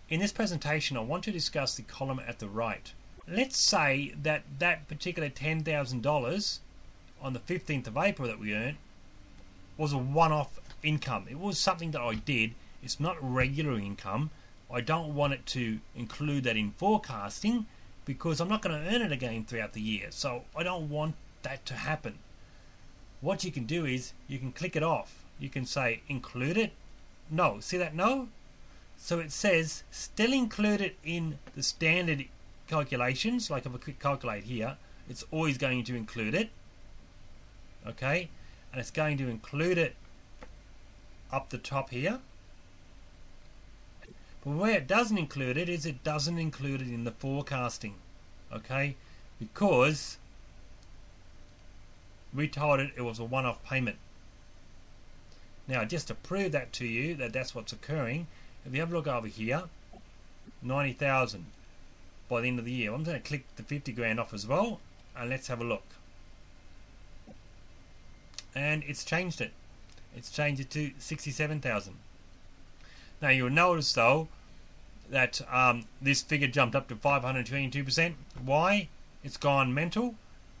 In this presentation, I want to discuss the column at the right. Let's say that that particular $10,000 on the 15th of April that we earned was a one-off income. It was something that I did. It's not regular income. I don't want it to include that in forecasting because I'm not going to earn it again throughout the year. So I don't want that to happen. What you can do is you can click it off. You can say include it. No. See that no? So it says still included in the standard calculations. Like if I click calculate here, it's always going to include it. Okay, and it's going to include it up the top here. But where it doesn't include it is it doesn't include it in the forecasting. Okay, because we told it was a one-off payment. Now, just to prove that to you, that that's what's occurring, if you have a look over here, 90,000 by the end of the year. I'm going to click the 50 grand off as well, and let's have a look. And it's changed it. It's changed it to 67,000. Now you'll notice though that this figure jumped up to 522%. Why? It's gone mental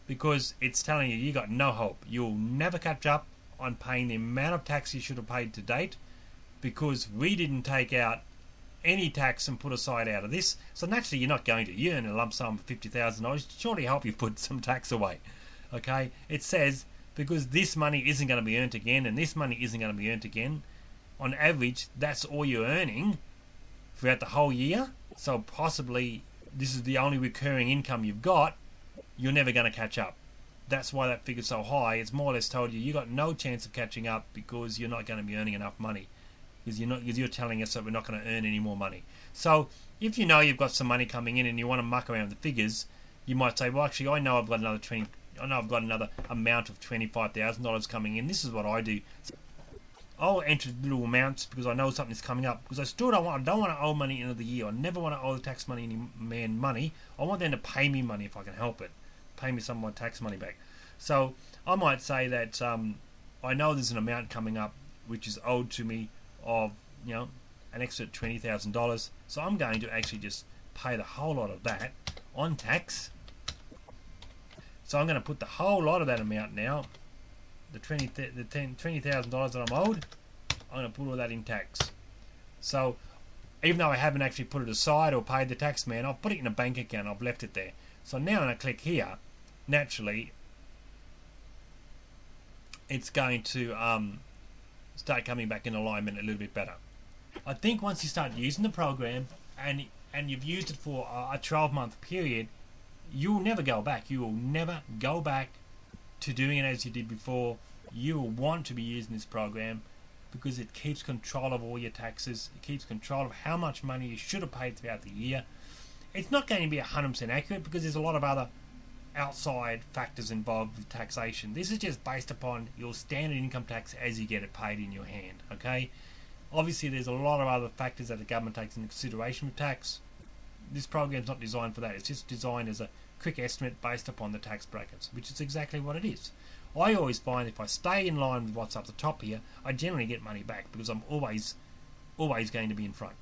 because it's telling you got no hope. You'll never catch up on paying the amount of tax you should have paid to date because we didn't take out any tax and put aside out of this. So naturally you're not going to. You earn a lump sum of $50,000. Surely help you put some tax away. Okay? It says because this money isn't going to be earned again and this money isn't going to be earned again, on average that's all you're earning throughout the whole year. So possibly this is the only recurring income you've got. You're never going to catch up. That's why that figure's so high. It's more or less told you got no chance of catching up because you're not going to be earning enough money. Because you're telling us that we're not going to earn any more money. So if you know you've got some money coming in and you want to muck around with the figures, you might say, well, actually, I know I've got another amount of $25,000 coming in. This is what I do. I'll enter little amounts because I know something's coming up. Because I still don't want to owe money end of the year. I never want to owe the tax money money. I want them to pay me money if I can help it. Pay me some of my tax money back. So I might say that I know there's an amount coming up which is owed to me of an extra $20,000. So I'm going to actually just pay the whole lot of that on tax. So I'm going to put the whole lot of that amount now, the $20,000 that I'm owed, I'm going to put all that in tax. So even though I haven't actually put it aside or paid the tax man, I've put it in a bank account, I've left it there. So now when I click here, naturally it's going to start coming back in alignment a little bit better. I think once you start using the program and you've used it for a 12-month period, you'll never go back. You will never go back to doing it as you did before. You will want to be using this program because it keeps control of all your taxes. It keeps control of how much money you should have paid throughout the year. It's not going to be 100% accurate because there's a lot of other outside factors involved with taxation. This is just based upon your standard income tax as you get it paid in your hand. Okay? Obviously there's a lot of other factors that the government takes into consideration with tax. This program's not designed for that. It's just designed as a quick estimate based upon the tax brackets, which is exactly what it is. I always find if I stay in line with what's up the top here, I generally get money back because I'm always going to be in front.